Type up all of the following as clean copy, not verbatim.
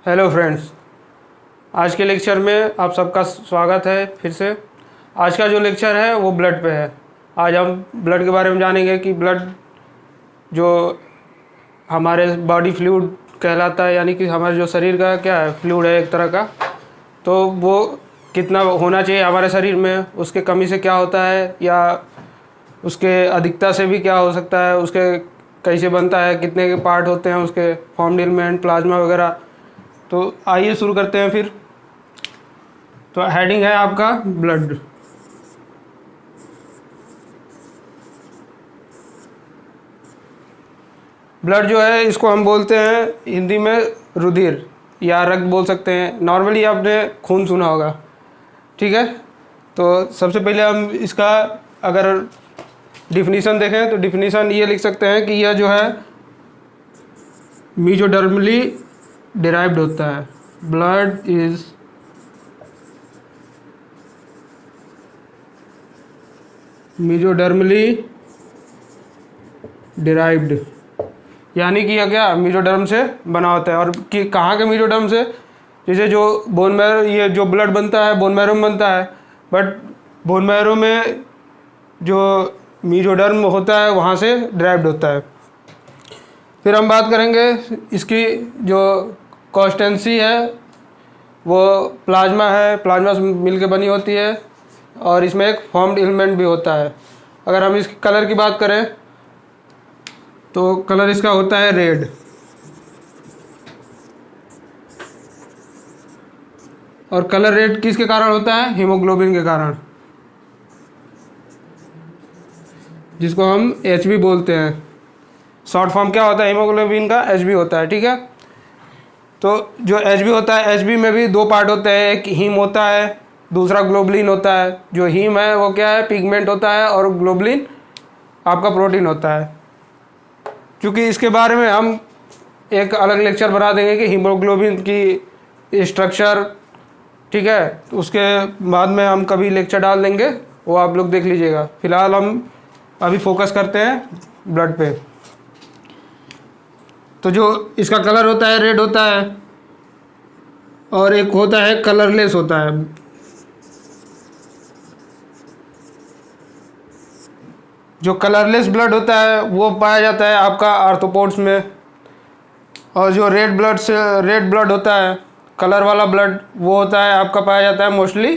Hello friends, आज के lecture में आप सबका स्वागत है। फिर से आज का जो लेक्चर है वो ब्लड पे है। आज हम ब्लड के बारे में जानेंगे कि ब्लड जो हमारे बॉडी फ्लूइड कहलाता है, यानी कि हमारे जो शरीर का क्या है, फ्लूइड है एक तरह का, तो वो कितना होना चाहिए हमारे शरीर में, उसके कमी से क्या होता है या उसके अधिकता से भी क्या हो सकता है, उसके कैसे बनता है, कितने के पार्ट होते हैं उसके, फॉर्म्ड एलिमेंट, प्लाज्मा वगैरह। तो आइए शुरू करते हैं फिर। तो हेडिंग है आपका ब्लड। ब्लड जो है इसको हम बोलते हैं हिंदी में रुधिर या रक्त बोल सकते हैं। नॉर्मली आपने खून सुना होगा, ठीक है। तो सबसे पहले हम इसका अगर डिफिनीशन देखें तो डिफिनीशन ये लिख सकते हैं कि यह जो है मीजोडर्मली डिराइव्ड होता है। ब्लड इज मीजोडर्मली डिराइव्ड, यानी कि यह क्या मीजोडर्म से बना होता है। और कि कहाँ के मीजोडर्म से, जैसे जो बोन मैरो, ये जो ब्लड बनता है बोन मैरो में बनता है, बट बोन मैरो में जो मीजोडर्म होता है वहाँ से डिराइव्ड होता है। फिर हम बात करेंगे इसकी जो कॉन्स्टेंसी है, वो प्लाज्मा है, प्लाज्मा से मिल के बनी होती है और इसमें एक फॉर्म्ड एलिमेंट भी होता है। अगर हम इसके कलर की बात करें तो कलर इसका होता है रेड। और कलर रेड किसके कारण होता है? हीमोग्लोबिन के कारण, जिसको हम HB बोलते हैं। शॉर्ट फॉर्म क्या होता है हीमोग्लोबिन का? HB होता है, ठीक है। तो जो HB होता है, HB में भी दो पार्ट होते हैं, एक हीम होता है, दूसरा ग्लोबुलिन होता है। जो हीम है वो क्या है? पिगमेंट होता है, और ग्लोबुलिन आपका प्रोटीन होता है। क्योंकि इसके बारे में हम एक अलग लेक्चर बना देंगे कि हीमोग्लोबिन की स्ट्रक्चर, ठीक है, तो उसके बाद में हम कभी लेक्चर डाल देंगे, वो आप लोग देख लीजिएगा। फिलहाल हम अभी फोकस करते हैं ब्लड पे। तो जो इसका कलर होता है रेड होता है, और एक होता है कलरलेस होता है। जो कलरलेस ब्लड होता है वो पाया जाता है आपका आर्थ्रोपोड्स में। और जो रेड ब्लड होता है, कलर वाला ब्लड, वो होता है आपका पाया जाता है मोस्टली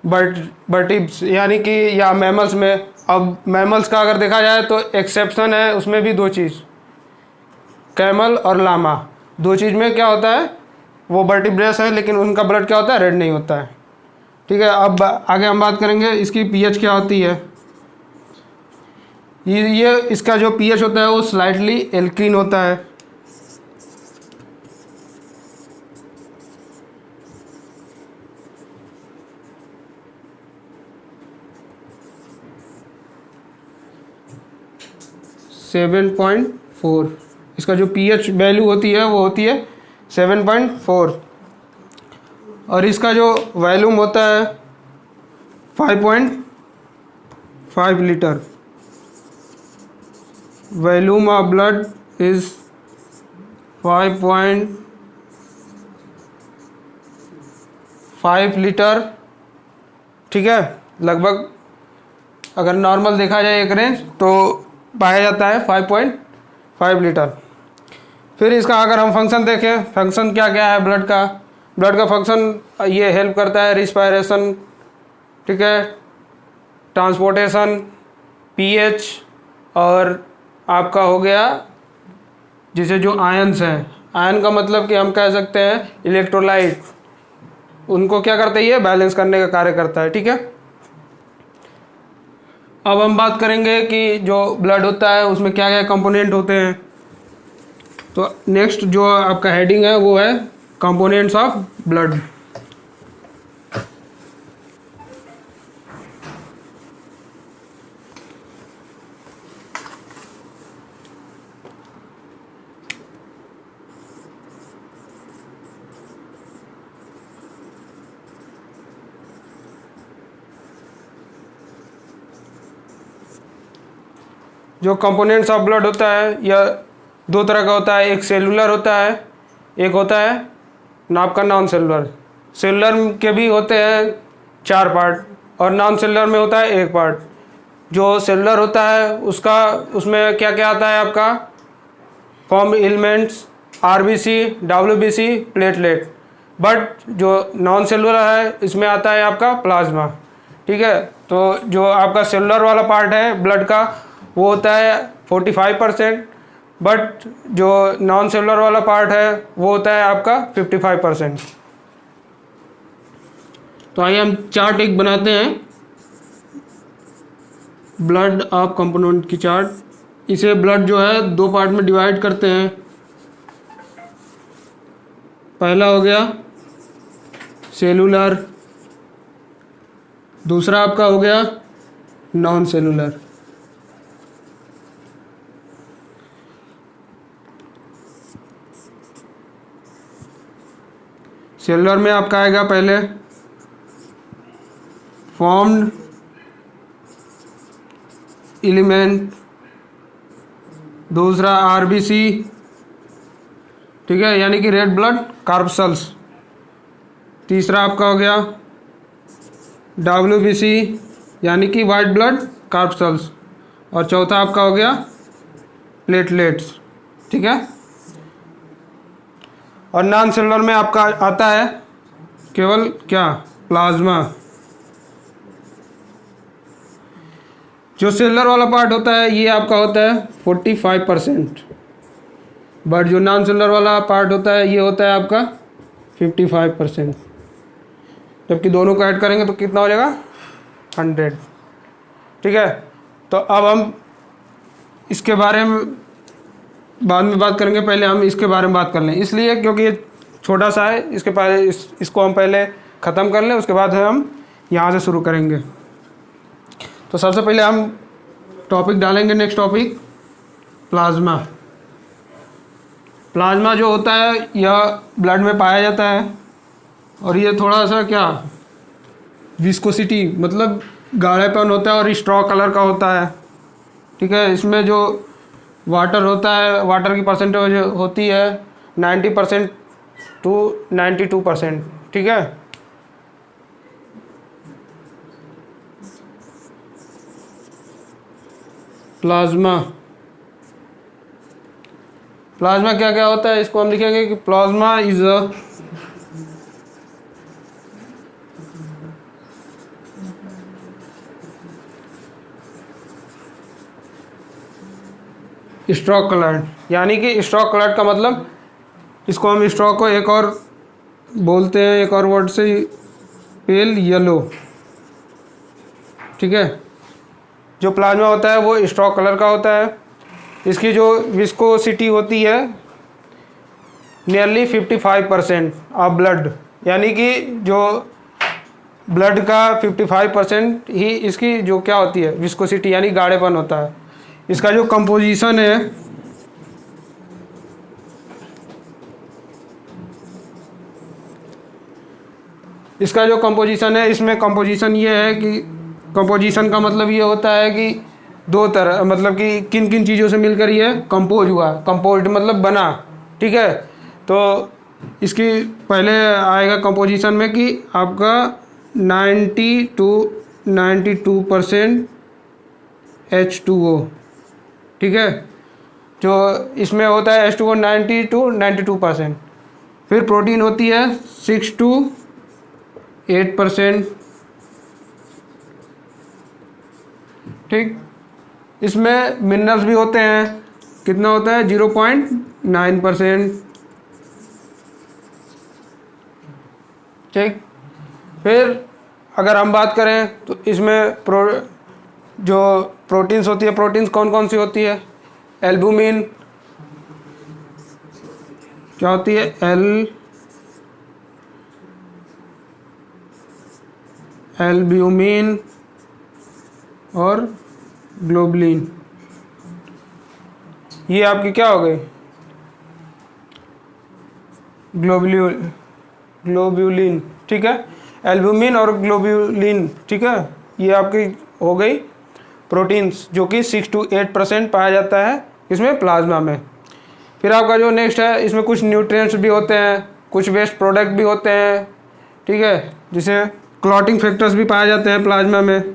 वर्टिब्स, यानी कि या मैमल्स में। अब मैमल्स का अगर देखा जाए तो एक्सेप्शन है उसमें भी दो चीज़, कैमल और लामा। दो चीज़ में क्या होता है, वो वर्टिब्रेस है लेकिन उनका ब्लड क्या होता है? रेड नहीं होता है, ठीक है। अब आगे हम बात करेंगे इसकी पीएच क्या होती है। ये इसका जो पीएच होता है वो स्लाइटली एल्कीन होता है। सेवन 7.4 इसका जो पीएच वैल्यू होती है वो होती है 7.4। और इसका जो वॉल्यूम होता है 5.5 litre. Volume of blood is 5.5 litre, ठीक है। लगभग अगर नॉर्मल देखा जाए एक रेंज तो पाया जाता है 5.5 लीटर। फिर इसका अगर हम फंक्शन देखें, फंक्शन क्या क्या है ब्लड का। ब्लड का फंक्शन ये हेल्प करता है रिस्पायरेशन, ठीक है, ट्रांसपोर्टेशन, पीएच, और आपका हो गया जिसे जो आयन्स हैं, आयन का मतलब कि हम कह सकते हैं इलेक्ट्रोलाइट, उनको क्या करता है? ये बैलेंस करने का कार्य करता है, ठीक है। अब हम बात करेंगे कि जो ब्लड होता है उसमें क्या क्या कंपोनेंट होते हैं। तो नेक्स्ट जो आपका हेडिंग है वो है कंपोनेंट्स ऑफ ब्लड। जो कंपोनेंट्स ऑफ ब्लड होता है यह दो तरह का होता है। एक सेलुलर होता है, एक होता है ना आपका नॉन सेलुलर। सेलुलर के भी होते हैं 4 पार्ट और नॉन सेलुलर में होता है 1 पार्ट। जो सेलुलर होता है उसमें क्या क्या आता है आपका, form elements, RBC, WBC, platelet. But जो नॉन सेलुलर है इसमें आता है आपका प्लाज्मा। ठीक है, तो जो आपका सेलुलर वाला पार्ट है ब्लड का वो होता है 45%, बट जो नॉन सेलुलर वाला पार्ट है वो होता है आपका 55%। तो आइए हम चार्ट एक बनाते हैं, ब्लड ऑफ कंपोनेंट की चार्ट। इसे ब्लड जो है 2 पार्ट में डिवाइड करते हैं। पहला हो गया सेलुलर, दूसरा आपका हो गया नॉन सेलुलर। सेलुलर में आपका आएगा पहले फॉर्म्ड एलिमेंट, दूसरा आरबीसी, ठीक है, यानी कि रेड ब्लड कार्पसल्स। तीसरा आपका हो गया डब्ल्यूबीसी यानी कि वाइट ब्लड कार्पसल्स, और चौथा आपका हो गया प्लेटलेट्स। ठीक है, और नॉन सेलुलर में आपका आता है केवल क्या, प्लाज्मा। जो सेलुलर वाला पार्ट होता है ये आपका होता है 45%, बट जो नॉन सेलुलर वाला पार्ट होता है ये होता है आपका 55%। जबकि दोनों को ऐड करेंगे तो कितना हो जाएगा, 100। ठीक है, तो अब हम इसके बारे में बाद में बात करेंगे, पहले हम इसके बारे में बात कर लें, इसलिए क्योंकि ये छोटा सा है, इसके पहले इसको हम पहले ख़त्म कर लें, उसके बाद हम यहाँ से शुरू करेंगे। तो सबसे पहले हम टॉपिक डालेंगे, नेक्स्ट टॉपिक प्लाज्मा। प्लाज्मा जो होता है यह ब्लड में पाया जाता है, और ये थोड़ा सा क्या, विस्कोसिटी मतलब गाढ़ेपन होता है और स्ट्रॉ कलर का होता है। ठीक है, इसमें जो वाटर होता है, वाटर की परसेंटेज होती है 90% टू 92%। ठीक है, प्लाज्मा क्या क्या होता है, इसको हम लिखेंगे कि plasma is a stroke coloured, यानी कि स्ट्रोक कलर्ड का मतलब, इसको हम स्ट्रोक को एक और बोलते हैं, एक और वर्ड से, पेल येलो। ठीक है, जो प्लाज्मा होता है वो स्ट्रोक कलर का होता है। इसकी जो विस्कोसिटी होती है नियरली 55% ऑफ ब्लड, यानी कि जो ब्लड का 55% ही इसकी जो क्या होती है, विस्कोसिटी यानी गाढ़ेपन होता है। इसका जो कंपोजिशन है, इसमें कंपोजिशन ये है कि कंपोजिशन का मतलब ये होता है कि 2 तरह, मतलब कि किन किन चीज़ों से मिलकर ये कंपोज हुआ, कंपोज्ड मतलब बना। ठीक है, तो इसकी पहले आएगा कंपोजिशन में कि आपका 90 to 92% H2O। ठीक है, जो इसमें होता है H2O 90 to 92%। फिर प्रोटीन होती है 6 to 8%। ठीक, इसमें मिनरल्स भी होते हैं, कितना होता है 0.9%। ठीक, फिर अगर हम बात करें तो इसमें जो प्रोटीन्स होती है, प्रोटीन्स कौन कौन सी होती है, एल्बुमिन, क्या होती है, एल्ब्यूमिन और ग्लोबुलिन। ये आपकी क्या हो गई, ग्लोबुलिन। ठीक है, एल्ब्यूमिन और ग्लोबुलिन। ठीक है, ये आपकी हो गई प्रोटीन्स, जो कि 6 to 8% पाया जाता है इसमें प्लाज्मा में। फिर आपका जो नेक्स्ट है, इसमें कुछ न्यूट्रिएंट्स भी होते हैं, कुछ वेस्ट प्रोडक्ट भी होते हैं, ठीक है, जिसे क्लॉटिंग फैक्टर्स भी पाए जाते हैं प्लाज्मा में।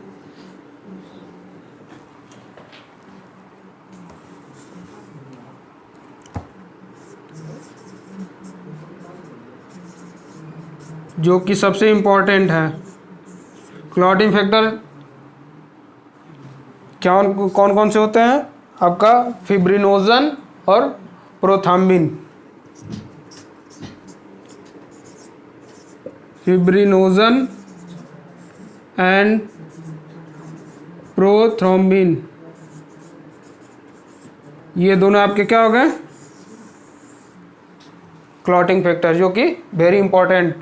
जो कि सबसे इम्पोर्टेंट है। क्लॉटिंग फैक्टर क्या कौन कौन से होते हैं? आपका फिब्रिनोजन और प्रोथ्राम्बिन। फिब्रिनोजन एंड प्रोथ्रोम्बिन, ये दोनों आपके क्या हो गए? क्लॉटिंग फैक्टर, जो कि वेरी इंपॉर्टेंट,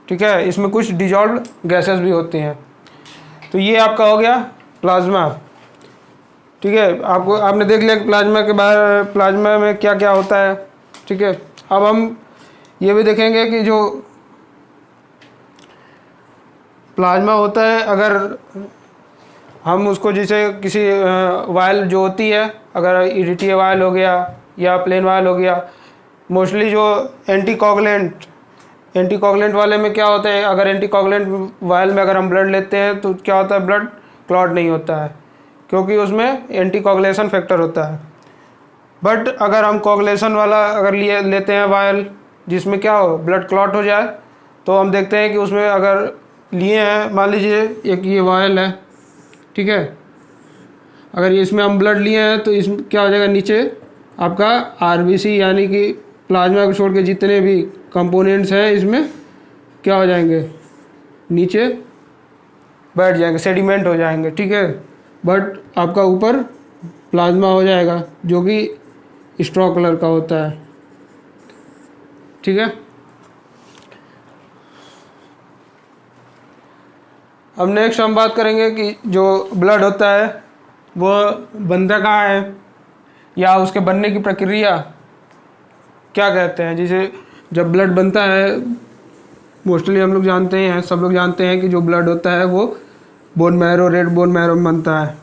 ठीक है। इसमें कुछ डिजॉल्व गैसेस भी होती हैं। तो ये आपका हो गया प्लाज्मा, ठीक है। आपने देख लिया प्लाज्मा के बारे, प्लाज्मा में क्या क्या होता है, ठीक है। अब हम ये भी देखेंगे कि जो प्लाज्मा होता है, अगर हम उसको जैसे किसी वायल जो होती है, अगर इरिटिया वायल हो गया या प्लेन वायल हो गया, मोस्टली जो एंटीकोगुलेंट वाले में क्या होता है, अगर एंटीकोगुलेंट वायल में अगर हम ब्लड लेते हैं तो क्या होता है, ब्लड क्लॉट नहीं होता है, क्योंकि उसमें एंटीकोगुलेशन फैक्टर होता है। बट अगर हम कोगुलेशन वाला अगर लेते हैं वायल, जिसमें क्या हो, ब्लड क्लॉट हो जाए, तो हम देखते हैं कि उसमें अगर लिए हैं, मान लीजिए एक ये वायल है, ठीक है, अगर इसमें हम ब्लड लिए हैं तो इसमें क्या हो जाएगा, नीचे आपका आरबीसी यानी कि प्लाज्मा को छोड़ के जितने भी कंपोनेंट्स हैं इसमें क्या हो जाएंगे, नीचे बैठ जाएंगे, सेडिमेंट हो जाएंगे, ठीक है। बट आपका ऊपर प्लाज्मा हो जाएगा जो कि स्ट्रॉ कलर का होता है, ठीक है। अब नेक्स्ट हम बात करेंगे कि जो ब्लड होता है वो बनता कहाँ है, या उसके बनने की प्रक्रिया क्या कहते हैं। जैसे जब ब्लड बनता है, मोस्टली हम लोग जानते हैं, सब लोग जानते हैं कि जो ब्लड होता है वो bone marrow, red bone marrow में बनता है।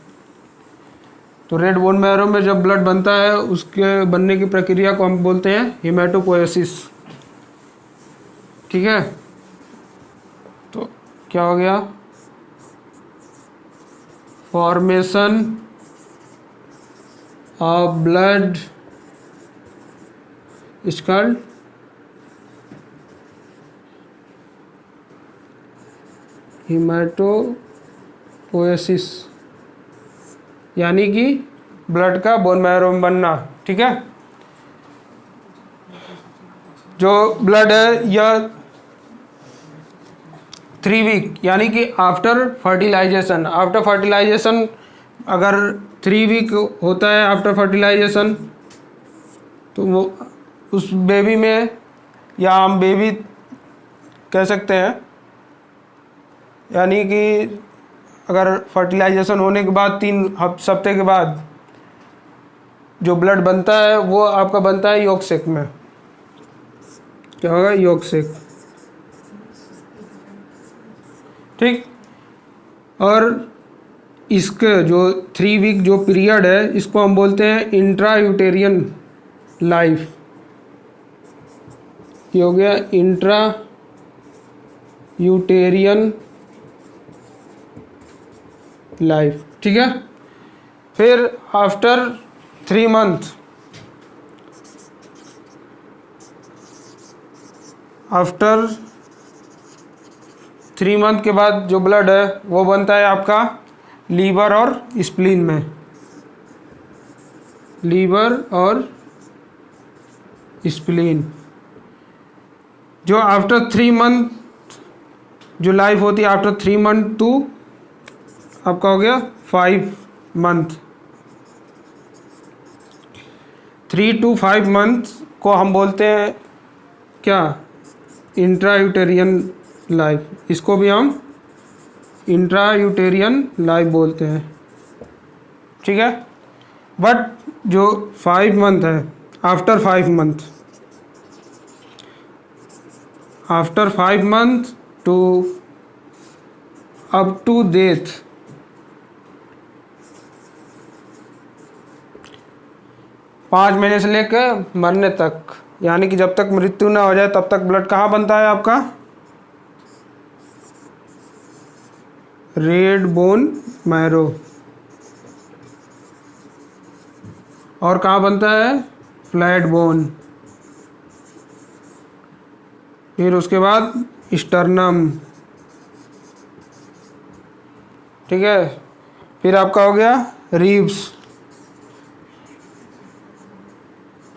तो रेड बोन मैरो में जब ब्लड बनता है, उसके बनने की प्रक्रिया को हम बोलते हैं हेमाटोपोएसिस, ठीक है। तो क्या हो गया, formation of blood is called haematopoiesis, यानी कि ब्लड का बोन मैरो में बनना, ठीक है। जो ब्लड है यह 3 वीक यानी कि आफ्टर फर्टिलाइजेशन, अगर 3 वीक होता है आफ्टर फर्टिलाइजेशन, तो वो उस बेबी में, या हम बेबी कह सकते हैं, यानी कि अगर फर्टिलाइजेशन होने के बाद 3 हफ्ते के बाद जो ब्लड बनता है वो आपका बनता है यॉर्क सेक में। क्या होगा, यॉर्क सेक, ठीक। और इसके जो 3 वीक जो पीरियड है, इसको हम बोलते हैं इंट्रा यूटेरियन लाइफ। ये हो गया इंट्रा यूटेरियन लाइफ, ठीक है। फिर आफ्टर 3 मंथ, आफ्टर 3 मंथ के बाद जो ब्लड है वो बनता है आपका लीवर और स्प्लीन में, लीवर और स्प्लीन। जो आफ्टर 3 मंथ जो लाइफ होती है, आफ्टर 3 मंथ टू आपका हो गया 5 मंथ, 3 to 5 मंथ को हम बोलते हैं क्या, इंट्रायूटेरियन लाइफ। इसको भी हम इंट्रायूटेरियन लाइफ बोलते हैं, ठीक है। बट जो 5 मंथ है, after 5 month to up to death, 5 महीने से लेकर मरने तक यानी कि जब तक मृत्यु ना हो जाए तब तक ब्लड कहाँ बनता है आपका? Red bone marrow. और कहाँ बनता है? Flat bone. फिर उसके बाद स्टर्नम, ठीक है। फिर आपका हो गया रिब्स,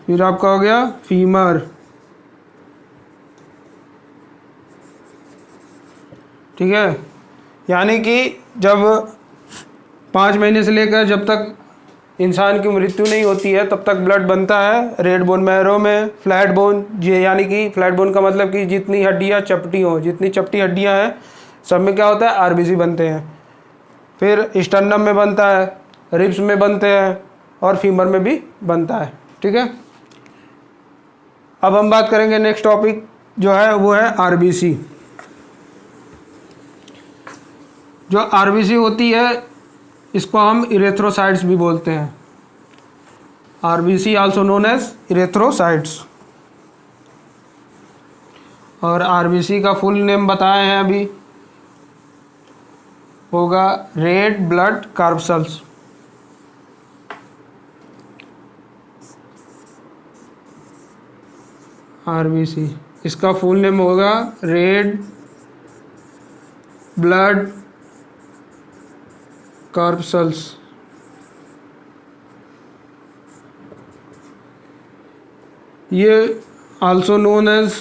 फिर आपका हो गया फीमर, ठीक है। यानी कि जब 5 महीने से लेकर जब तक इंसान की मृत्यु नहीं होती है तब तक ब्लड बनता है रेड बोन मैरो में, फ्लैट बोन, यानी कि फ्लैट बोन का मतलब कि जितनी हड्डियाँ चपटी हो, जितनी चपटी हड्डियाँ हैं सब में क्या होता है? आरबीसी बनते हैं। फिर स्टर्नम में बनता है, रिब्स में बनते हैं और फीमर में भी बनता है, ठीक है। अब हम बात करेंगे नेक्स्ट टॉपिक जो है वो है आरबीसी। जो आरबीसी होती है इसको हम इरेथ्रोसाइट्स भी बोलते हैं। RBC also known as erythrocytes. और आरबीसी का फुल नेम बताए हैं अभी, होगा रेड ब्लड कार्पसल्स। आरबीसी इसका फुल नेम होगा रेड ब्लड कार्पसल्स। ये आल्सो नोन एज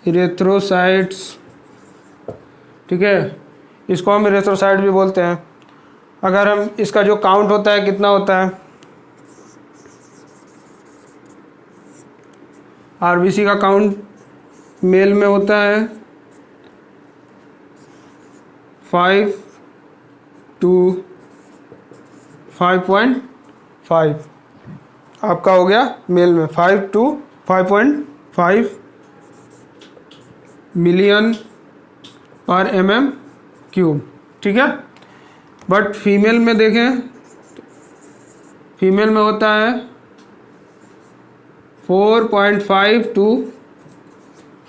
इरेथ्रोसाइट्स, ठीक है। इसको हम इरेथ्रोसाइट भी बोलते हैं। अगर हम इसका जो काउंट होता है कितना होता है? आरबीसी का काउंट मेल में होता है 5 to 5.5। आपका हो गया मेल में 5 to 5.5 मिलियन पर mm³, ठीक है। बट फीमेल में देखें, फीमेल में होता है 4.5 to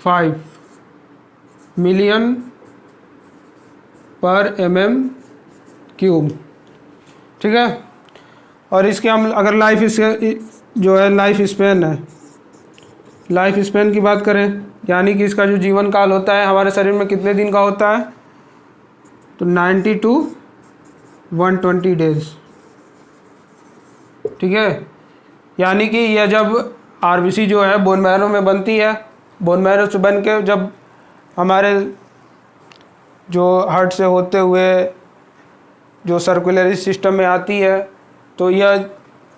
5 मिलियन पर mm³, ठीक है। और इसके हम अगर जो है लाइफ स्पेन है, लाइफ स्पेन की बात करें, यानी कि इसका जो जीवन काल होता है हमारे शरीर में कितने दिन का होता है? तो 90 to 120 डेज, ठीक है। यानी कि यह जब आरबीसी जो है बोन मैरो में बनती है, बोन मैरो से बन के जब हमारे जो हार्ट से होते हुए जो सर्कुलरी सिस्टम में आती है तो यह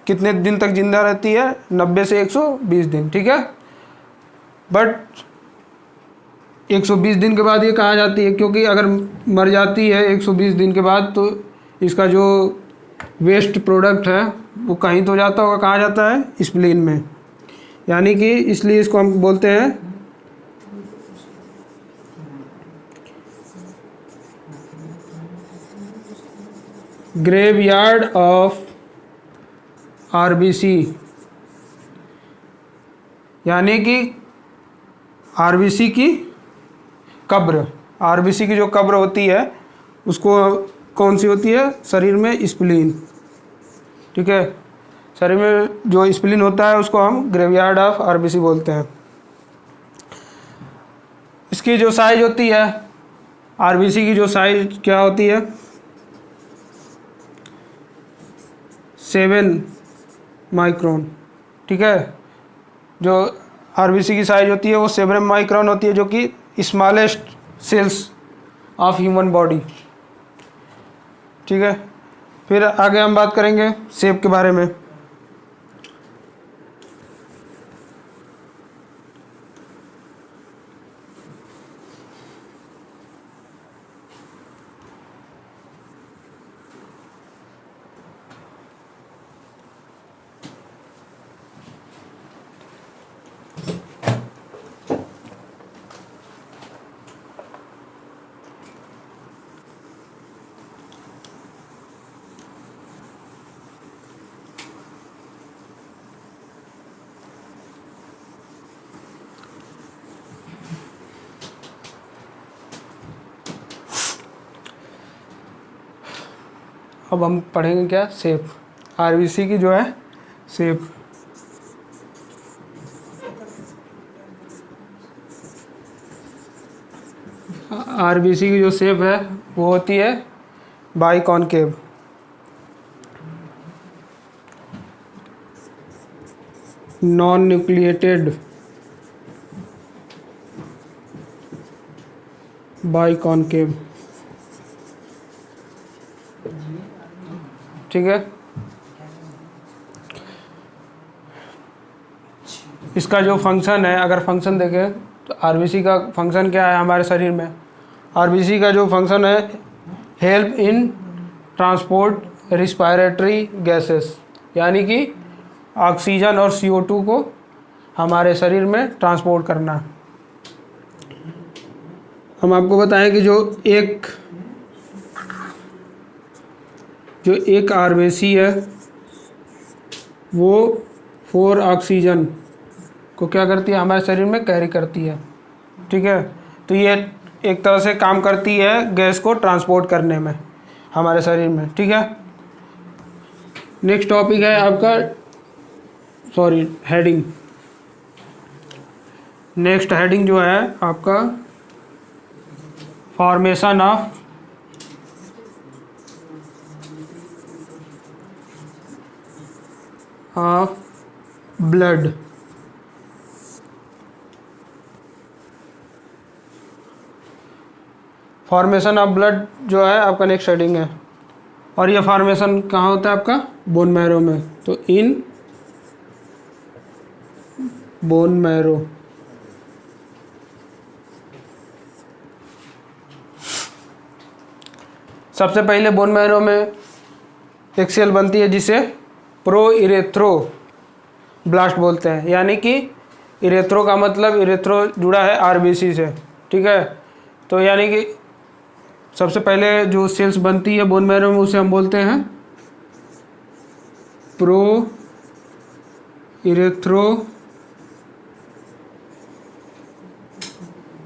कितने दिन तक जिंदा रहती है? 90 से 120 दिन, ठीक है। बट 120 दिन के बाद ये कहाँ जाती है? क्योंकि अगर मर जाती है 120 दिन के बाद तो इसका जो वेस्ट प्रोडक्ट है वो कहीं तो जाता होगा, कहाँ जाता है? स्प्लीन में। यानी कि इसलिए इसको हम बोलते हैं ग्रेवयार्ड ऑफ आरबीसी। यानी कि आरबीसी की कब्र, आरबीसी की जो कब्र होती है उसको कौन सी होती है? शरीर में स्प्लीन, ठीक है। शरीर में जो स्प्लीन होता है उसको हम ग्रेवयार्ड ऑफ आरबीसी बोलते हैं। इसकी जो साइज होती है, आरबीसी की जो साइज क्या होती है? 7 माइक्रोन, ठीक है। जो आरबीसी की साइज होती है वो 7 माइक्रोन होती है, जो कि smallest cells of human body, ठीक है। फिर आगे हम बात करेंगे शेप के बारे में। अब हम पढ़ेंगे क्या, शेप, आरबीसी की जो है शेप। आरबीसी की जो शेप है वो होती है बाइकॉनकेव। नॉन न्यूक्लिएटेड बाइकॉनकेव, ठीक है। इसका जो फंक्शन है, अगर फंक्शन देखें तो आरबीसी का फंक्शन क्या है हमारे शरीर में। आरबीसी का जो फंक्शन है, help in transport respiratory gases, यानी कि ऑक्सीजन और CO2 को हमारे शरीर में ट्रांसपोर्ट करना। हम आपको बताएं कि जो एक आरबीसी है वो 4 ऑक्सीजन को क्या करती है, हमारे शरीर में कैरी करती है, ठीक है। तो ये एक तरह से काम करती है गैस को ट्रांसपोर्ट करने में हमारे शरीर में, ठीक है। नेक्स्ट टॉपिक है आपका, हेडिंग। नेक्स्ट हेडिंग जो है आपका formation of blood. Formation of blood जो है आपका नेक्स्ट हेडिंग है, और ये फॉर्मेशन कहाँ होता है आपका, बोन मैरो में। तो इन बोन मैरो। सबसे पहले बोन मैरो में एक सेल बनती है जिसे प्रो इरेथ्रो ब्लास्ट बोलते हैं, यानी कि इरेथ्रो का मतलब इरेथ्रो जुड़ा है आरबीसी से, ठीक है। तो यानी कि सबसे पहले जो सेल्स बनती है बोन मैरो में उसे हम बोलते हैं प्रो इरेथ्रो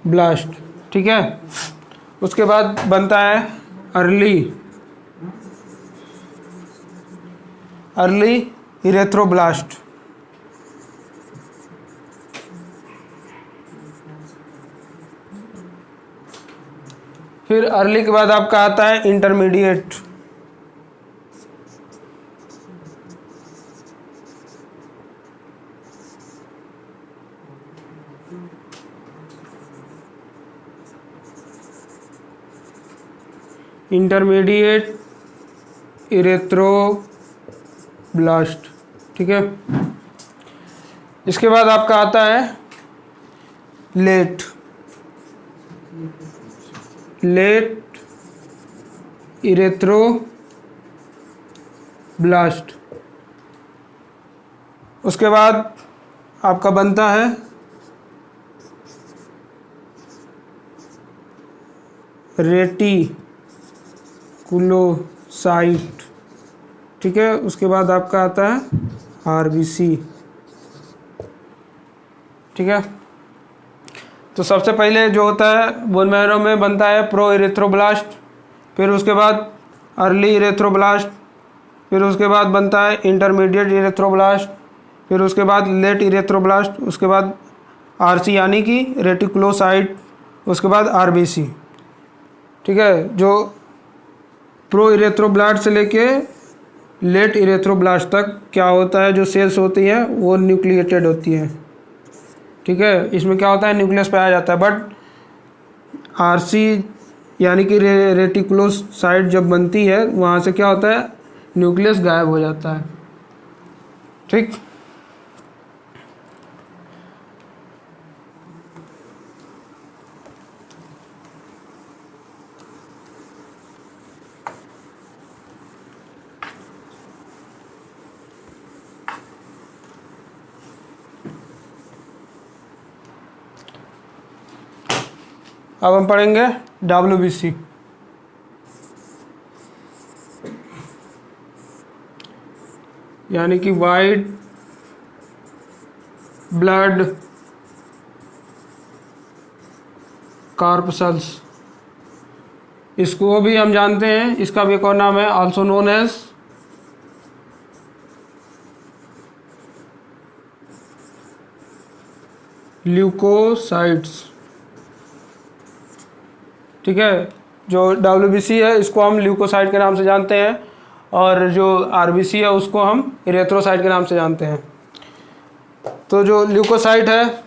ब्लास्ट, ठीक है। उसके बाद बनता है अर्ली इरेथ्रोब्लास्ट। फिर अर्ली के बाद आपका आता है इंटरमीडिएट। इरेथ्रोब्लास्ट, ठीक है। इसके बाद आपका आता है लेट इरेथ्रोब्लास्ट। उसके बाद आपका बनता है रेटिकुलोसाइट, ठीक है। उसके बाद आपका आता है आरबीसी, ठीक है। तो सबसे पहले जो होता है बोन मैरो में बनता है प्रो इरेथ्रोब्लास्ट, फिर उसके बाद अर्ली इरेथ्रोब्लास्ट, फिर उसके बाद बनता है इंटरमीडिएट इरेथ्रोब्लास्ट, फिर उसके बाद लेट इरेथ्रोब्लास्ट, उसके बाद आरसी यानी कि रेटिकुलोसाइट, उसके बाद आरबीसी, ठीक है। जो प्रो इरेथ्रोब्लास्ट से लेके लेट इरेथ्रोब्लास्ट तक क्या होता है, जो सेल्स होती हैं वो न्यूक्लिएटेड होती हैं, ठीक है। इसमें क्या होता है, न्यूक्लियस पाया जाता है, बट आरसी यानी कि रेटिकुलोसाइट जब बनती है वहाँ से क्या होता है, न्यूक्लियस गायब हो जाता है, ठीक। अब हम पढ़ेंगे WBC। यानी कि वाइट ब्लड कॉर्पसल्स। इसको भी हम जानते हैं, इसका भी एक और नाम है आल्सो नोन एज ल्यूकोसाइट्स। ठीक है, जो WBC है इसको हम ल्यूकोसाइट के नाम से जानते हैं, और जो RBC है उसको हम इरेथ्रोसाइट के नाम से जानते हैं। तो जो ल्यूकोसाइट है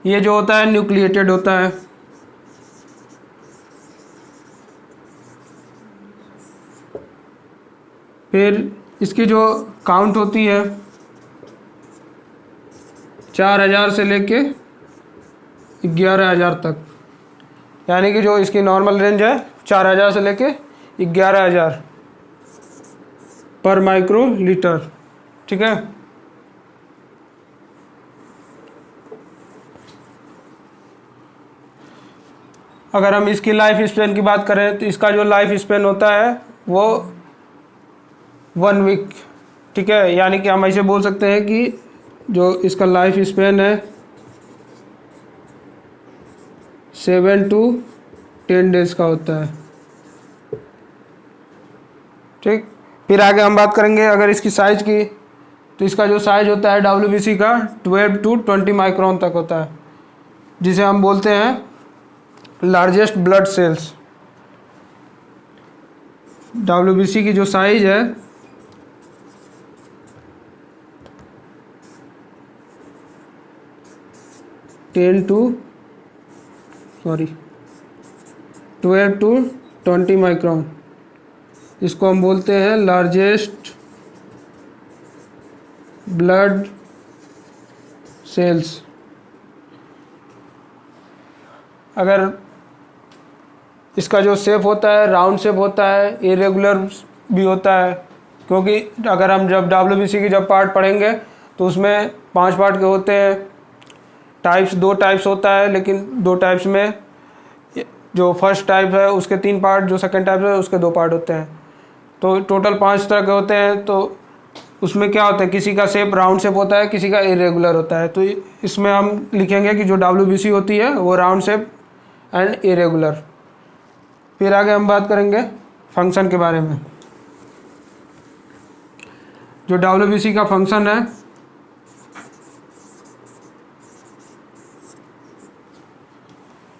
ये जो होता है न्यूक्लिएटेड होता है। फिर इसकी जो काउंट होती है 4000 से लेके 11000 तक, यानी कि जो इसकी नॉर्मल रेंज है 4000 से लेके 11000 पर माइक्रो लीटर। ठीक है, अगर हम इसकी लाइफ स्पेन की बात करें तो इसका जो लाइफ स्पेन होता है वो 1 वीक। ठीक है, यानी कि हम ऐसे बोल सकते हैं कि जो इसका लाइफ स्पेन है 7 to 10 डेज का होता है। ठीक, फिर आगे हम बात करेंगे अगर इसकी साइज की, तो इसका जो साइज होता है WBC का 12 to 20 माइक्रोन तक होता है, जिसे हम बोलते हैं लार्जेस्ट ब्लड सेल्स। WBC की जो साइज है 12 to 20 माइक्रोन, इसको हम बोलते हैं लार्जेस्ट ब्लड सेल्स। अगर इसका जो शेप होता है राउंड शेप होता है, इरेगुलर भी होता है, क्योंकि अगर हम जब WBC की जब पार्ट पढ़ेंगे तो उसमें 5 पार्ट के होते हैं। टाइप्स 2 टाइप्स होता है, लेकिन 2 टाइप्स में जो फर्स्ट टाइप है उसके 3 पार्ट, जो सेकंड टाइप है उसके 2 पार्ट होते हैं। तो टोटल 5 तरह के होते हैं। तो उसमें क्या होता है, किसी का शेप राउंड शेप होता है, किसी का इरेगुलर होता है। तो इसमें हम लिखेंगे कि जो WBC होती है वो राउंड शेप एंड इरेगुलर। फिर आगे हम बात करेंगे फंक्शन के बारे में। जो WBC का फंक्शन है,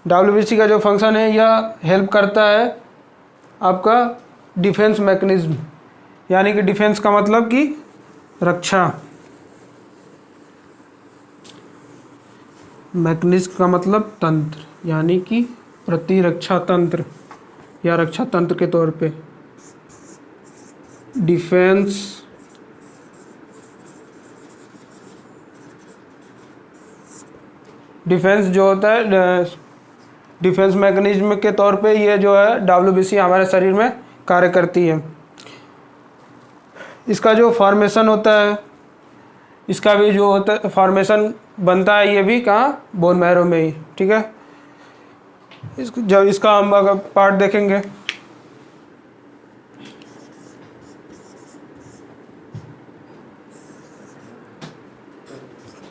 WBC का जो फंक्शन है यह हेल्प करता है आपका डिफेंस मैकेनिज्म, यानी कि डिफेंस का मतलब कि रक्षा, मैकेनिज्म का मतलब तंत्र, यानी कि प्रतिरक्षा तंत्र या रक्षा तंत्र के तौर पे। डिफेंस जो होता है डिफेंस मैकेनिज्म के तौर पे ये जो है WBC हमारे शरीर में कार्य करती है। इसका जो फॉर्मेशन होता है, इसका भी जो होता है फॉर्मेशन बनता है, ये भी कहाँ, बोन मैरो में ही। ठीक है, जब इसका हम अगर पार्ट देखेंगे,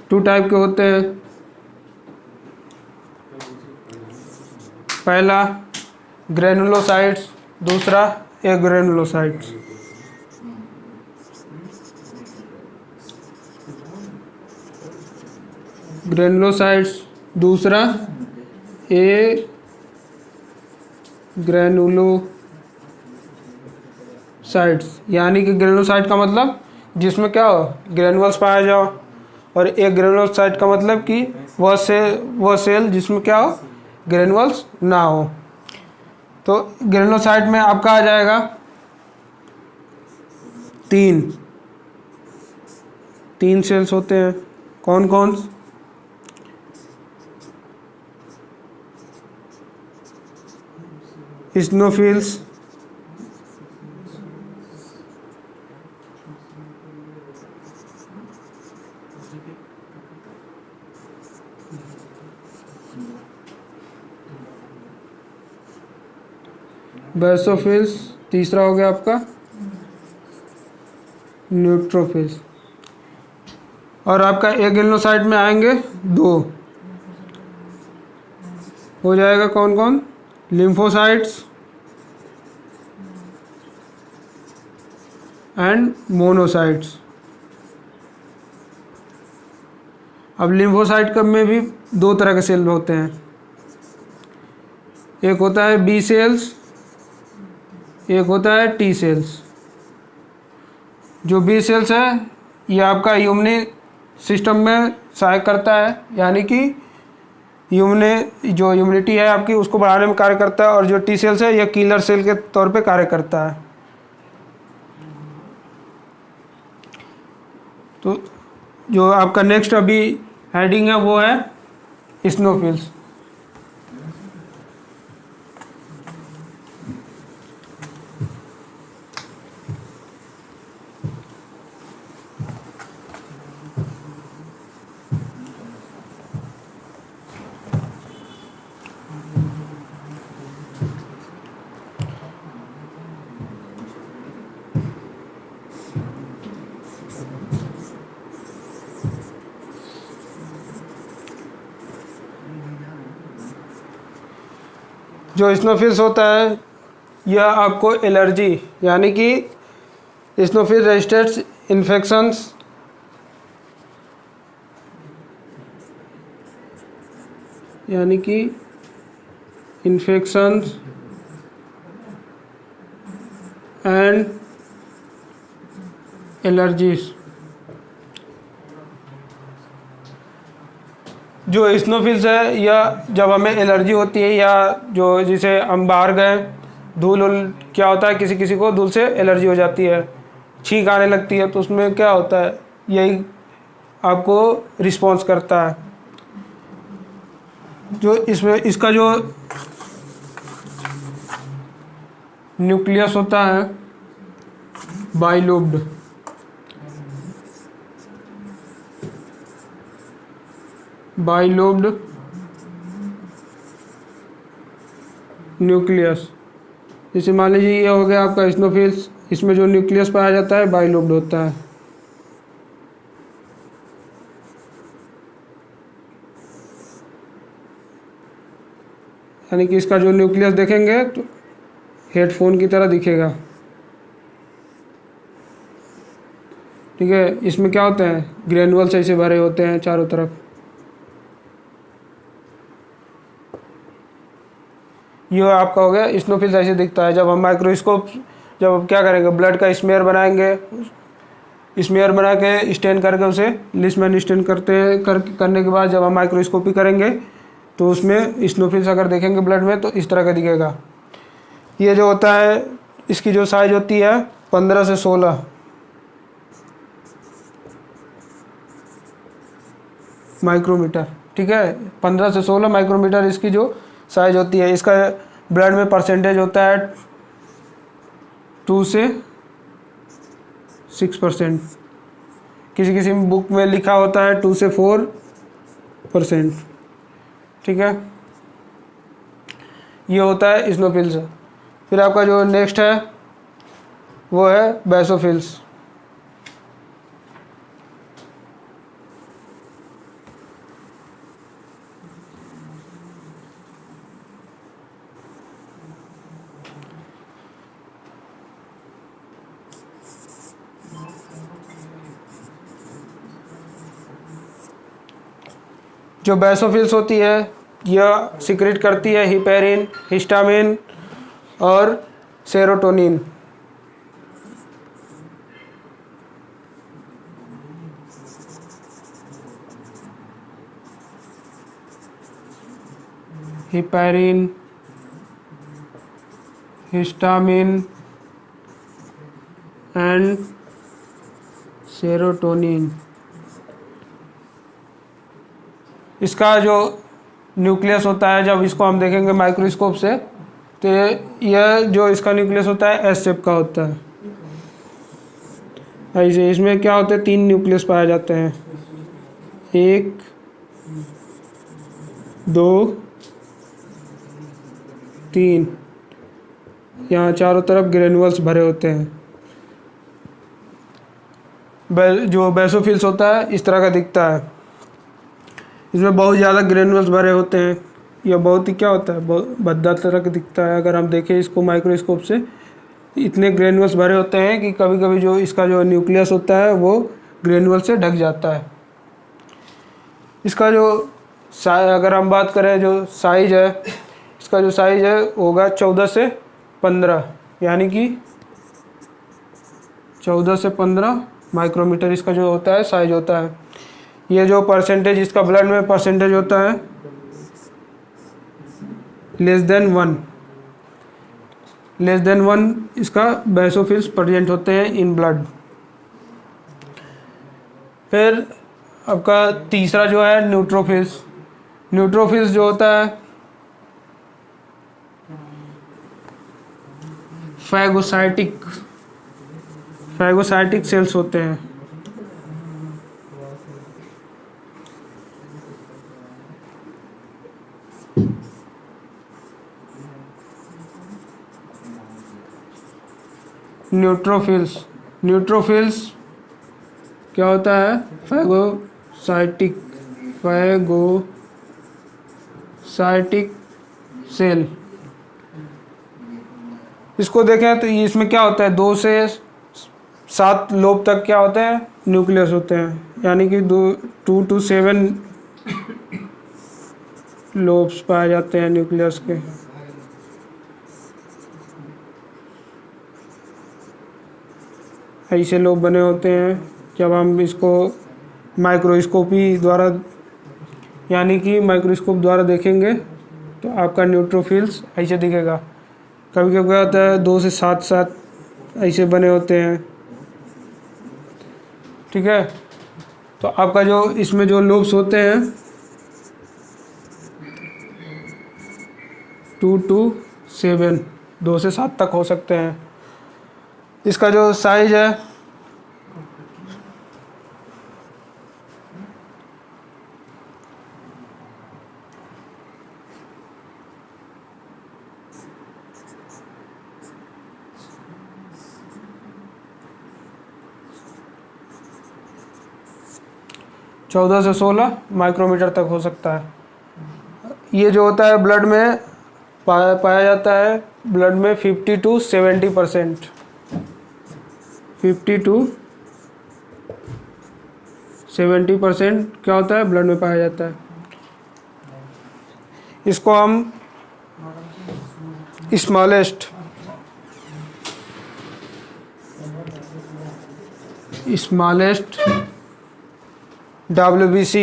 टू टाइप के होते हैं। पहला ग्रेनुलोसाइट्स, दूसरा एग्रेनुलोसाइट्स। ग्रेनुलोसाइट्स, दूसरा ग्रेनुलोसाइट्स, यानी कि ग्रेनुलोसाइट का मतलब जिसमें क्या हो, ग्रेनुअल्स पाया जाओ, और एक ग्रेनुलोसाइट का मतलब कि वह सेल जिसमें क्या हो, ग्रेनुअल्स ना हो। तो ग्रेनुलोसाइट में आपका आ जाएगा 3 सेल्स होते हैं। कौन कौन? इस्नोफिल्स, बेसोफिल्स, तीसरा हो गया आपका न्यूट्रोफिल्स। और आपका एग्रेनुलोसाइट में आएंगे 2, हो जाएगा कौन कौन, lymphocytes एंड मोनोसाइट्स। अब लिम्फोसाइट कब में भी दो तरह के सेल होते हैं, एक होता है बी सेल्स, एक होता है टी सेल्स। जो बी सेल्स है ये आपका इम्यून सिस्टम में सहायक करता है, यानी कि जो इम्यूनिटी है आपकी उसको बढ़ाने में कार्य करता है, और जो टी सेल्स है यह किलर सेल के तौर पे कार्य करता है। तो जो आपका नेक्स्ट अभी हेडिंग है वो है इस्नोफिल्स। जो इस्नोफिल्स होता है यह आपको एलर्जी यानी कि इस्नोफिल रजिस्टर्ड इन्फेक्शंस यानी कि इन्फेक्शंस एंड एलर्जीज। जो इस्नोफिल्स है यह जब हमें एलर्जी होती है, या जो जिसे हम बाहर गए धूल क्या होता है, किसी किसी को धूल से एलर्जी हो जाती है, छींक आने लगती है, तो उसमें क्या होता है यही आपको रिस्पॉन्स करता है। जो इसमें इसका जो न्यूक्लियस होता है बाइलोब्ड, न्यूक्लियस। जैसे मान लीजिए ये हो गया आपका इस्नोफिल्स, इसमें जो न्यूक्लियस पाया जाता है बाइलोब्ड होता है। यानी कि इसका जो न्यूक्लियस देखेंगे तो हेडफोन की तरह दिखेगा। ठीक है, इसमें क्या होते हैं ग्रेनुअल्स ऐसे भरे होते हैं चारों तरफ। ये आपका हो गया इस्नोफिल्स ऐसे दिखता है। जब हम माइक्रोस्कोप जब हम क्या करेंगे ब्लड का स्मेयर बनाएंगे, स्मेयर बना के स्टेन करके उसे लिस्टमैन स्टेन करने के बाद जब हम माइक्रोस्कोपी करेंगे तो उसमें इस्नोफिल्स अगर देखेंगे ब्लड में तो इस तरह का दिखेगा। ये जो होता है इसकी जो साइज होती है 15 से 16 माइक्रोमीटर। ठीक है, 15 से 16 माइक्रोमीटर इसकी जो साइज होती है। इसका ब्लड में परसेंटेज होता है 2 से 6%। किसी किसी बुक में लिखा होता है 2 से 4%। ठीक है, ये होता है इस्नोफिल्स। फिर आपका जो नेक्स्ट है वो है बेसोफिल्स। जो बेसोफिल्स होती है यह सिक्रेट करती है हिपेरिन, हिस्टामिन और serotonin. Heparin, histamine and serotonin. इसका जो न्यूक्लियस होता है जब इसको हम देखेंगे माइक्रोस्कोप से तो यह जो इसका न्यूक्लियस होता है एस शेप का होता है। ऐसे इसमें क्या होते हैं 3 न्यूक्लियस पाए जाते हैं, 1 2 3। यहाँ चारों तरफ ग्रेनुअल्स भरे होते हैं। जो बेसोफिल्स होता है इस तरह का दिखता है। इसमें बहुत ज़्यादा ग्रेनुअल्स भरे होते हैं। यह बहुत ही क्या होता है, बहुत भद्दा तरह का दिखता है। अगर हम देखें इसको माइक्रोस्कोप से, इतने ग्रेनुअल्स भरे होते हैं कि कभी कभी जो इसका जो न्यूक्लियस होता है वो ग्रेनुअल से ढक जाता है। इसका जो अगर हम बात करें जो साइज है, इसका जो साइज है होगा 14 से 15, यानी कि 14 से 15 माइक्रोमीटर इसका जो होता है साइज होता है। ये जो परसेंटेज इसका ब्लड में परसेंटेज होता है <1 <1 इसका बेसोफिल्स प्रेजेंट होते हैं इन ब्लड। फिर आपका तीसरा जो है न्यूट्रोफिल्स। न्यूट्रोफिल्स जो होता है फैगोसाइटिक सेल्स होते हैं। न्यूट्रोफिल्स क्या होता है, फैगोसाइटिक सेल। इसको देखें तो इसमें क्या होता है, 2 से 7 लोब तक क्या होते हैं, न्यूक्लियस होते हैं, यानी कि 2 to 7 लोब्स पाए जाते हैं न्यूक्लियस के। ऐसे लोब बने होते हैं। जब हम इसको माइक्रोस्कोपी द्वारा यानी कि माइक्रोस्कोप द्वारा देखेंगे तो आपका न्यूट्रोफिल्स ऐसे दिखेगा। कभी कभी क्या होता है 2 से 7 ऐसे बने होते हैं। ठीक है, तो आपका जो इसमें जो लोब्स होते हैं 2 to 7, 2 से 7 तक हो सकते हैं। इसका जो साइज है चौदह से 16 माइक्रोमीटर तक हो सकता है। ये जो होता है ब्लड में पाया जाता है, ब्लड में 50 to 70%, 50 to 70% क्या होता है, ब्लड में पाया जाता है। इसको हम स्मॉलेस्ट WBC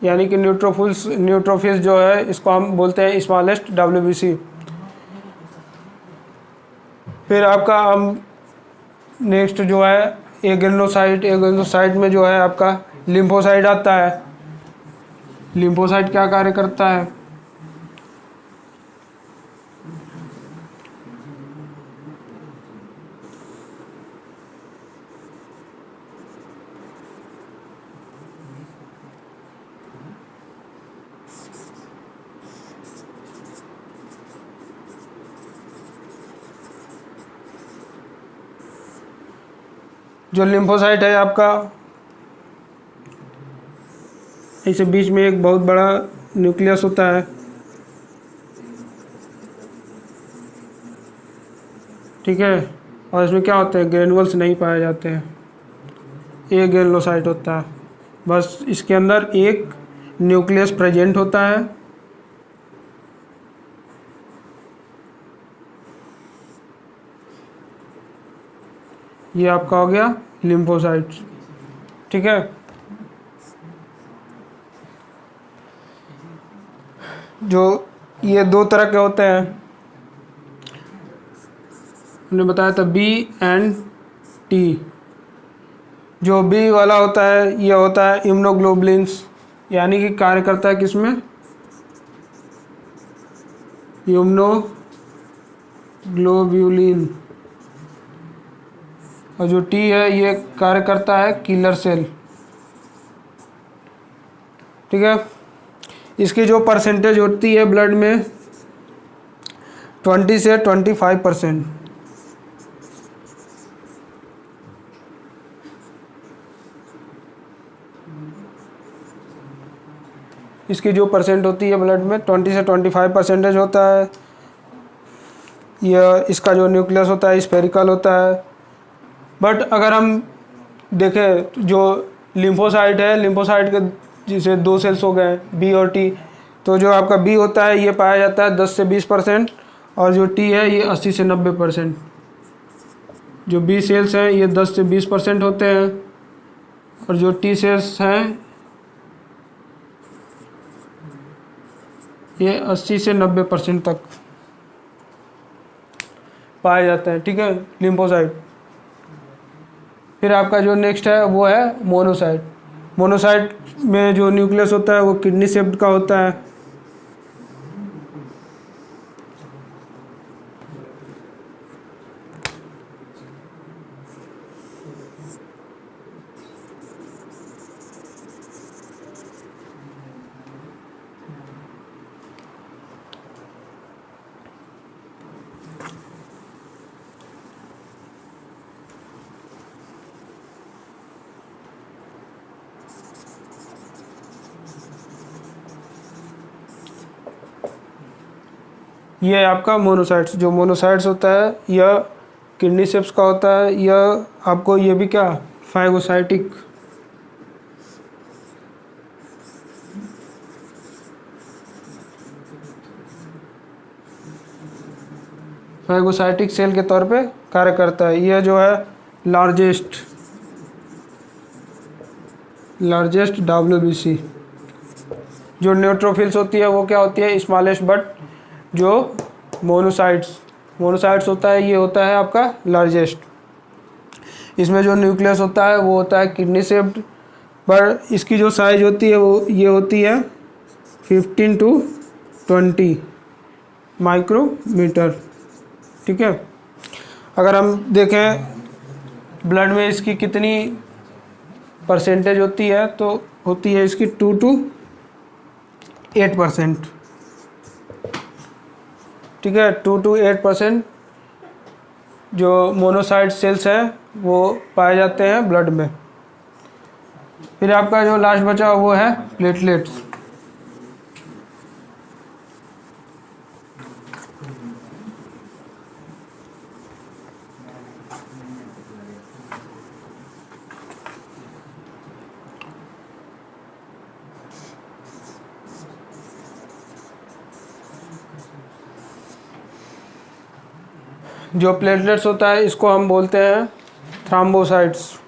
यानी कि न्यूट्रोफिल्स जो है इसको हम बोलते हैं स्मॉलेस्ट WBC। फिर आपका हम नेक्स्ट जो है एग्रेनोसाइट में जो है आपका लिम्फोसाइट आता है। लिम्फोसाइट क्या कार्य करता है, जो लिम्फोसाइट है आपका ऐसे बीच में एक बहुत बड़ा न्यूक्लियस होता है। ठीक है, और इसमें क्या होता है, ग्रेनुअल्स नहीं पाए जाते हैं, एक ग्रेनुलोसाइट होता है। बस इसके अंदर एक न्यूक्लियस प्रेजेंट होता है। ये आपका हो गया लिम्फोसाइट्स। ठीक है, जो ये 2 तरह के होते हैं, हमने बताया था B and T। जो B वाला होता है ये होता है इम्यूनोग्लोबुलिन्स, यानी कि कार्य करता है किसमें, इम्यूनोग्लोबुलिन। और जो T है ये कार्य करता है किलर सेल। ठीक है, इसकी जो परसेंटेज होती है ब्लड में 20 से 25%। इसकी जो परसेंट होती है ब्लड में 20 से 25% होता है। यह इसका जो न्यूक्लियस होता है स्फेरिकल होता है। बट अगर हम देखें जो लिम्फोसाइट है, लिम्फोसाइट के जिसे 2 सेल्स हो गए बी और टी, तो जो आपका बी होता है ये पाया जाता है 10 से 20%, और जो टी है ये 80 से 90%। जो बी सेल्स हैं ये 10 से 20% होते हैं, और जो टी सेल्स हैं ये 80 से 90% तक पाए जाते हैं। ठीक है, लिम्फोसाइट। फिर आपका जो नेक्स्ट है वो है मोनोसाइट। मोनोसाइट में जो न्यूक्लियस होता है वो किडनी शेप्ड का होता है। ये आपका मोनोसाइट्स। जो मोनोसाइट्स होता है यह किडनी शेप्स का होता है। यह आपको ये भी क्या फाइगोसाइटिक सेल के तौर पे कार्य करता है। यह जो है लार्जेस्ट WBC। जो न्यूट्रोफिल्स होती है वो क्या होती है स्मॉलेस्ट, बट जो मोनोसाइट्स होता है ये होता है आपका लार्जेस्ट। इसमें जो न्यूक्लियस होता है वो होता है किडनी शेप्ड, पर इसकी जो साइज होती है वो ये होती है 15 to 20 माइक्रोमीटर। ठीक है, अगर हम देखें ब्लड में इसकी कितनी परसेंटेज होती है तो होती है इसकी 2 to 8%। ठीक है, 2 to 8% जो मोनोसाइट सेल्स हैं वो पाए जाते हैं ब्लड में। फिर आपका जो लास्ट बचा वो है प्लेटलेट्स। जो प्लेटलेट्स होता है इसको हम बोलते हैं thrombocytes.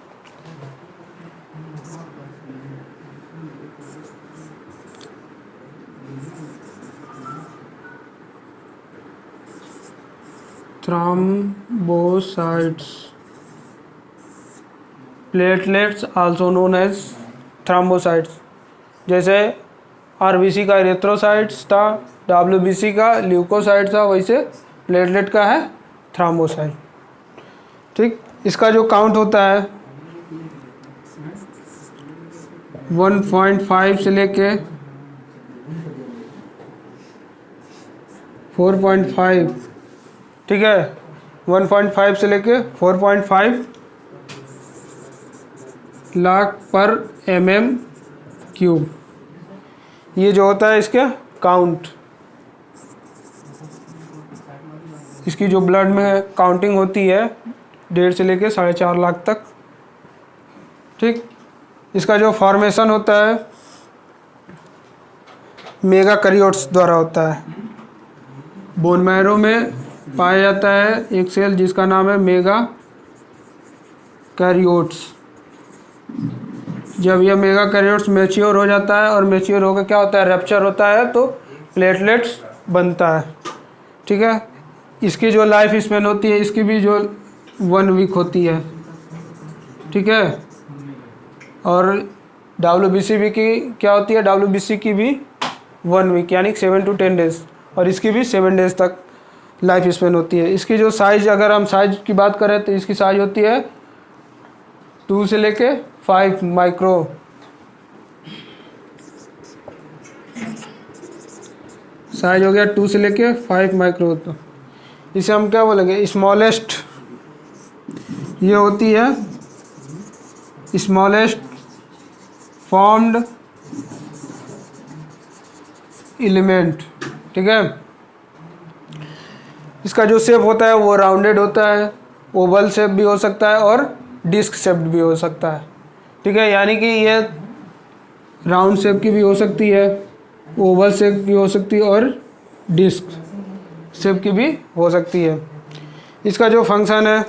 Platelets also known as thrombocytes. जैसे आरबीसी का एरिथ्रोसाइट्स था, डब्ल्यूबीसी का ल्यूकोसाइट था, वैसे प्लेटलेट का है थ्रोम्बोसाइट। ठीक, इसका जो काउंट होता है 1.5 से लेके 4.5। ठीक है, 1.5 से लेके 4.5 लाख पर mm³। ये जो होता है इसका काउंट, इसकी जो ब्लड में काउंटिंग होती है 1.5 से लेके 4.5 लाख तक। ठीक, इसका जो फॉर्मेशन होता है मेगाकैरियोट्स द्वारा होता है। बोन मैरो में पाया जाता है एक सेल जिसका नाम है मेगाकैरियोट्स। जब यह मेगाकैरियोट्स मैच्योर हो जाता है और मैच्योर होकर क्या होता है रैप्चर होता है तो प्लेटलेट्स बनता है। ठीक है, इसकी जो लाइफ स्पेन होती है इसकी भी जो 1 वीक होती है। ठीक है, और डब्ल्यूबीसी भी की क्या होती है, डब्ल्यूबीसी की भी 1 वीक यानी 7 to 10 डेज, और इसकी भी 7 डेज तक लाइफ स्पेन होती है। इसकी जो साइज, अगर हम साइज की बात करें तो इसकी साइज होती है 2 से लेके 5 माइक्रो। साइज हो गया 2 से लेके 5 माइक्रो। तो इसे हम क्या बोलेंगे स्मॉलेस्ट। ये होती है स्मॉलेस्ट फॉर्म्ड एलिमेंट। ठीक है, इसका जो शेप होता है वो राउंडेड होता है, ओवल शेप भी हो सकता है और डिस्क शेप भी हो सकता है। ठीक है, यानी कि ये राउंड शेप की भी हो सकती है, ओवल शेप की हो सकती है और डिस्क शेप की भी हो सकती है। इसका जो फंक्शन है,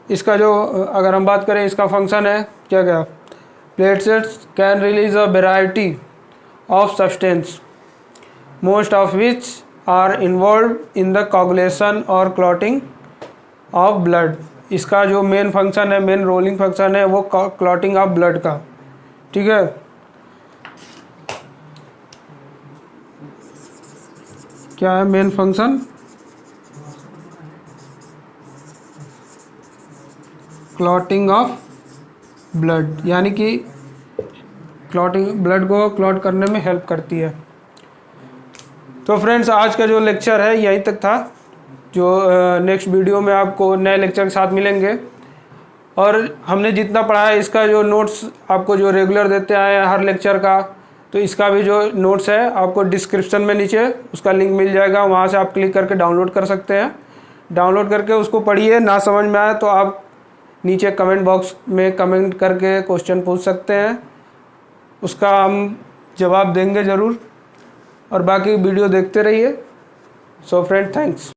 इसका जो अगर हम बात करें, इसका फंक्शन है क्या क्या, platelets can release a variety of substance most of which are involve in the coagulation और क्लॉटिंग ऑफ ब्लड। इसका जो मेन फंक्शन है, मेन रोलिंग फंक्शन है, वो क्लॉटिंग ऑफ ब्लड का। ठीक है, क्या है main function, clotting of blood, यानी कि क्लॉटिंग, ब्लड को क्लॉट करने में हेल्प करती है। तो फ्रेंड्स, आज का जो लेक्चर है यहीं तक था। जो नेक्स्ट वीडियो में आपको नए लेक्चर के साथ मिलेंगे, और हमने जितना पढ़ा है इसका जो नोट्स आपको जो रेगुलर देते आए हैं हर लेक्चर का, तो इसका भी जो नोट्स है आपको डिस्क्रिप्शन में नीचे उसका लिंक मिल जाएगा, वहाँ से आप क्लिक करके डाउनलोड कर सकते हैं। डाउनलोड करके उसको पढ़िए, ना समझ में आए तो आप नीचे कमेंट बॉक्स में कमेंट करके क्वेश्चन पूछ सकते हैं, उसका हम जवाब देंगे ज़रूर। और बाकी वीडियो देखते रहिए। So friend, thanks.